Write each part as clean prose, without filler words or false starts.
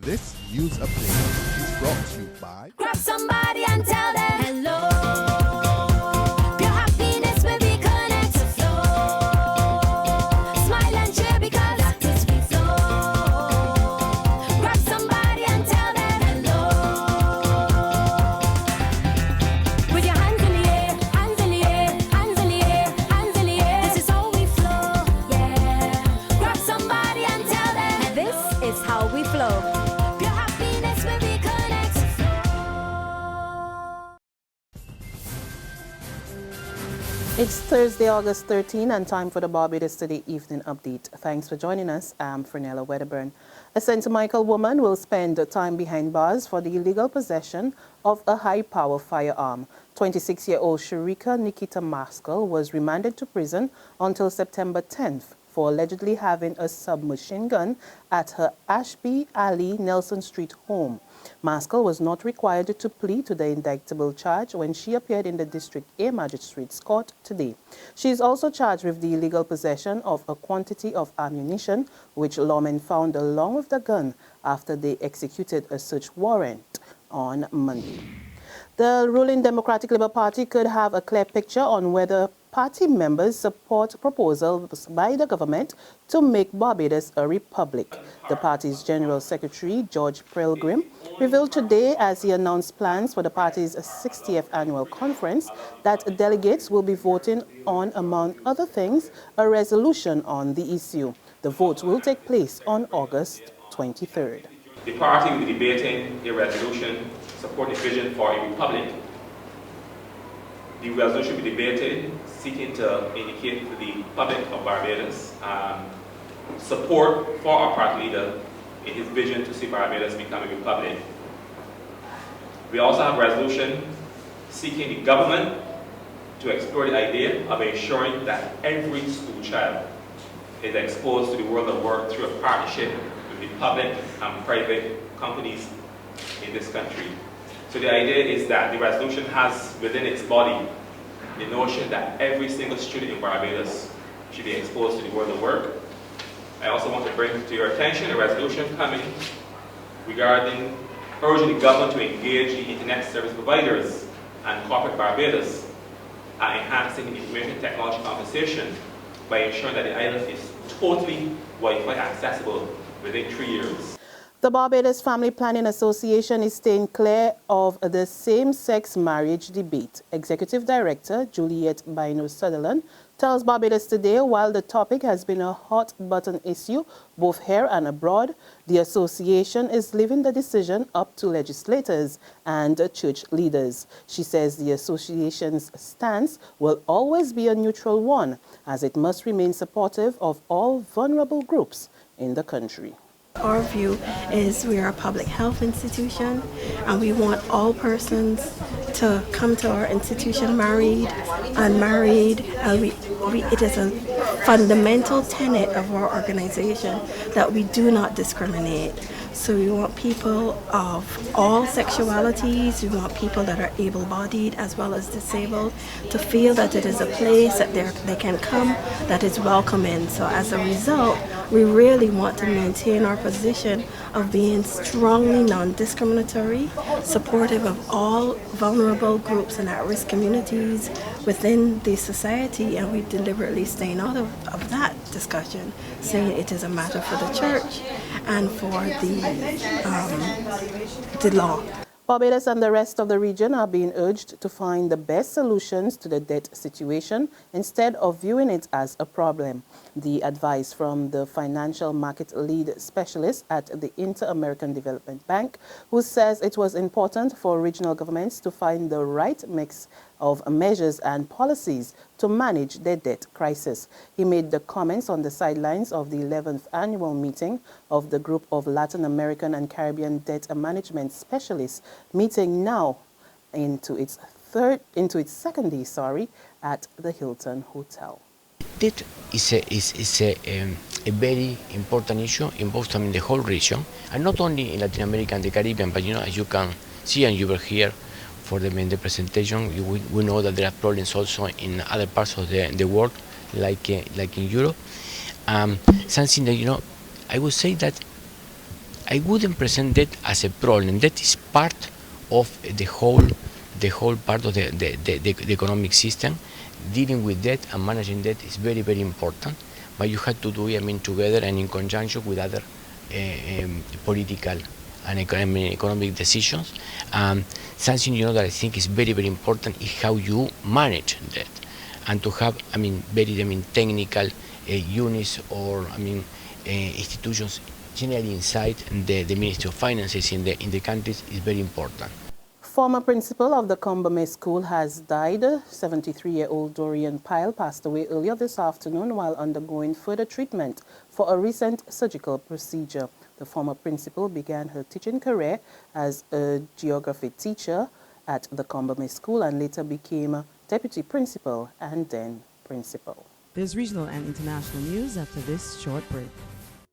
This news update is brought to you by Grab somebody and tell them hello. Your happiness will be connect to flow. Smile and cheer because that is we flow. Grab somebody and tell them hello. With your hands in the air, hands in the air, hands in the air, hands in the air. This is how we flow, yeah. Grab somebody and tell them this is how we flow. Your happiness will be connect to flow. It's Thursday, August 13, and time for the Barbados Today Evening Update. Thanks for joining us. I'm Fernella Wedderburn. A St. Michael woman will spend time behind bars for the illegal possession of a high-power firearm. 26-year-old Sharika Nikita Maskell was remanded to prison until September 10th for allegedly having a submachine gun at her Ashby Alley, Nelson Street home. Maskell was not required to plead to the indictable charge when she appeared in the District A Magistrate's Court today. She is also charged with the illegal possession of a quantity of ammunition, which lawmen found along with the gun after they executed a search warrant on Monday. The ruling Democratic Labour Party could have a clear picture on whether party members support proposals by the government to make Barbados a republic. The party's General Secretary, George Pilgrim, revealed today as he announced plans for the party's 60th annual conference that delegates will be voting on, among other things, a resolution on the issue. The vote will take place on August 23rd. The party will be debating a resolution supporting a vision for a republic. The resolution will be debated, seeking to indicate to the public of Barbados support for our party leader in his vision to see Barbados become a republic. We also have a resolution seeking the government to explore the idea of ensuring that every school child is exposed to the world of work through a partnership with the public and private companies in this country. So the idea is that the resolution has within its body the notion that every single student in Barbados should be exposed to the world of work. I also want to bring to your attention a resolution coming regarding urging the government to engage the internet service providers and corporate Barbados at enhancing information technology compensation by ensuring that the island is totally Wi-Fi accessible within 3 years. The Barbados Family Planning Association is staying clear of the same-sex marriage debate. Executive Director Juliet Bino-Sutherland tells Barbados Today while the topic has been a hot-button issue both here and abroad, the association is leaving the decision up to legislators and church leaders. She says the association's stance will always be a neutral one, as it must remain supportive of all vulnerable groups in the country. Our view is we are a public health institution and we want all persons to come to our institution married, unmarried. It is a fundamental tenet of our organization that we do not discriminate. So we want people of all sexualities, we want people that are able-bodied as well as disabled to feel that it is a place that they can come that is welcoming. So as a result, we really want to maintain our position of being strongly non-discriminatory, supportive of all vulnerable groups and at-risk communities within the society, and we deliberately staying out of that discussion, saying it is a matter for the church and for the law. Barbados and the rest of the region are being urged to find the best solutions to the debt situation instead of viewing it as a problem. The advice from the financial market lead specialist at the Inter-American Development Bank, who says it was important for regional governments to find the right mix of measures and policies to manage their debt crisis. He made the comments on the sidelines of the 11th annual meeting of the Group of Latin American and Caribbean Debt Management Specialists, meeting now into its second day, at the Hilton Hotel. Debt is a very important issue in both the whole region, and not only in Latin America and the Caribbean, but as you can see and you will hear for the presentation, we know that there are problems also in other parts of the world, like in Europe. Something that I would say that I wouldn't present that as a problem. That is part of the whole part of the economic system. Dealing with debt and managing debt is very, very important, but you have to do it, together and in conjunction with other political and economic decisions. Something that I think is very, very important is how you manage debt, and to have, very, technical units or, institutions generally inside the Ministry of Finances in the countries is very important. Former principal of the Combame School has died. 73-year-old Dorian Pyle passed away earlier this afternoon while undergoing further treatment for a recent surgical procedure. The former principal began her teaching career as a geography teacher at the Combame School and later became deputy principal and then principal. There's regional and international news after this short break.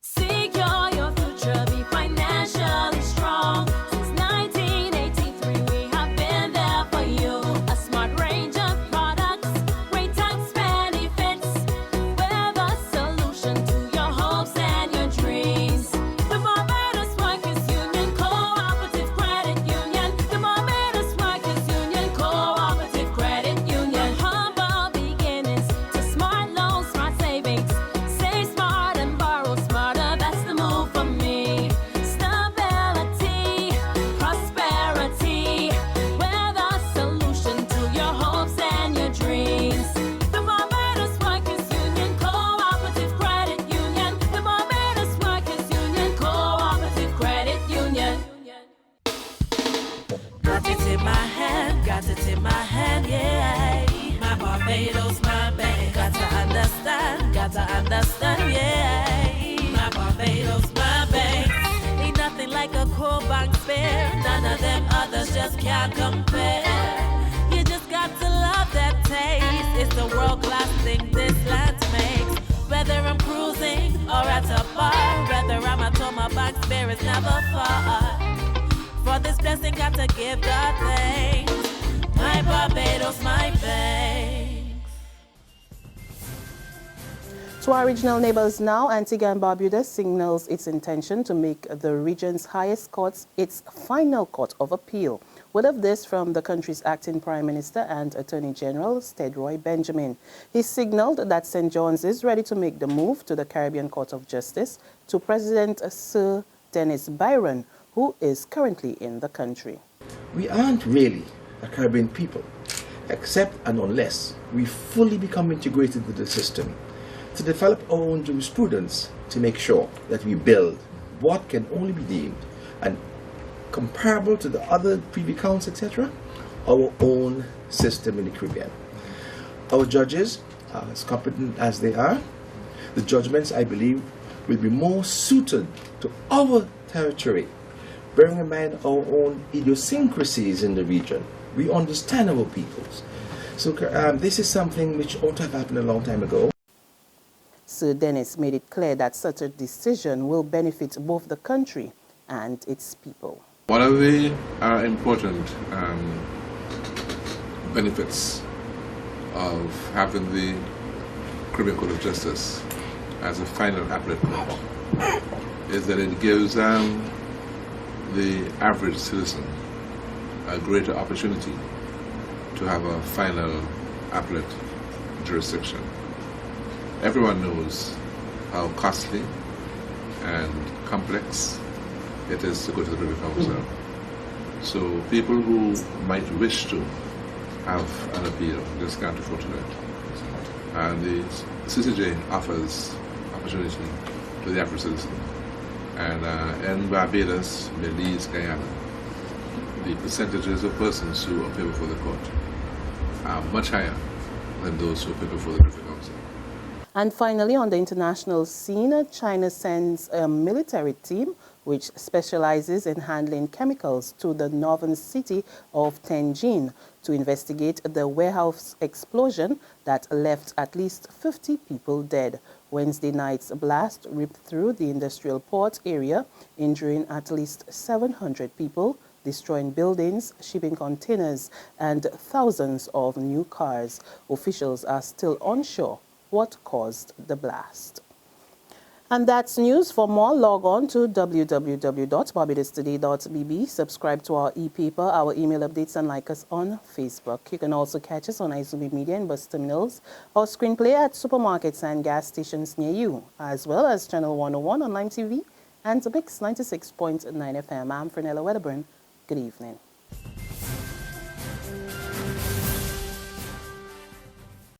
Secure your future, be financially strong. Since 1983, we have been there for you. A smart range of products, great tax benefits. We're the solution to your hopes and your dreams. The Barbados Workers Union Cooperative Credit Union. The Barbados Workers Union Cooperative Credit Union. Humble beginnings to smart loans, smart savings. Save smart and borrow smarter. That's the move for me. Stability, prosperity. We're the solution to your hopes and your dreams. The Barbados Workers Union Cooperative Credit Union. The Barbados Workers Union Cooperative Credit Union. Got it in my hand, yeah. My Barbados, my bank. Got to understand, yeah. My Barbados, my bank. Ain't nothing like a core bank spare. None of them others just can't compare. You just got to love that taste. It's the world-class thing this land makes. Whether I'm cruising or at a bar, whether I'm at home, my bank spare is never far. For this blessing, got to give God thanks. My Barbados, my bank. To our regional neighbors now, Antigua and Barbuda signals its intention to make the region's highest courts its final court of appeal. Word of this from the country's acting Prime Minister and Attorney General, Stedroy Benjamin. He signaled that St. John's is ready to make the move to the Caribbean Court of Justice to President Sir Dennis Byron, who is currently in the country. We aren't really a Caribbean people, except and unless we fully become integrated with the system, to develop our own jurisprudence to make sure that we build what can only be deemed and comparable to the other privy counts, etc., our own system in the Caribbean. Our judges are as competent as they are. The judgments, I believe, will be more suited to our territory, bearing in mind our own idiosyncrasies in the region. We understand our peoples. So this is something which ought to have happened a long time ago. Sir Dennis made it clear that such a decision will benefit both the country and its people. One of the important benefits of having the Caribbean Court of Justice as a final appellate court is that it gives the average citizen a greater opportunity to have a final appellate jurisdiction. Everyone knows how costly and complex it is to go to the Privy Council. So people who might wish to have an appeal just can't afford to do it. And the CCJ offers opportunity to the average citizen. And in Barbados, Belize, Guyana, the percentages of persons who appear before the court are much higher than those who appear before the Privy Council. And finally, on the international scene, China sends a military team which specializes in handling chemicals to the northern city of Tianjin to investigate the warehouse explosion that left at least 50 people dead. Wednesday night's blast ripped through the industrial port area, injuring at least 700 people, destroying buildings, shipping containers, and thousands of new cars. Officials are still unsure what caused the blast. And that's news. For more, log on to www.barbadostoday.bb. Subscribe to our e-paper, our email updates, and like us on Facebook. You can also catch us on Izumi Media in bus terminals or screenplay at supermarkets and gas stations near you, as well as Channel 101 on Lime TV and the Mix 96.9 FM. I'm Fernella Wedderburn. Good evening.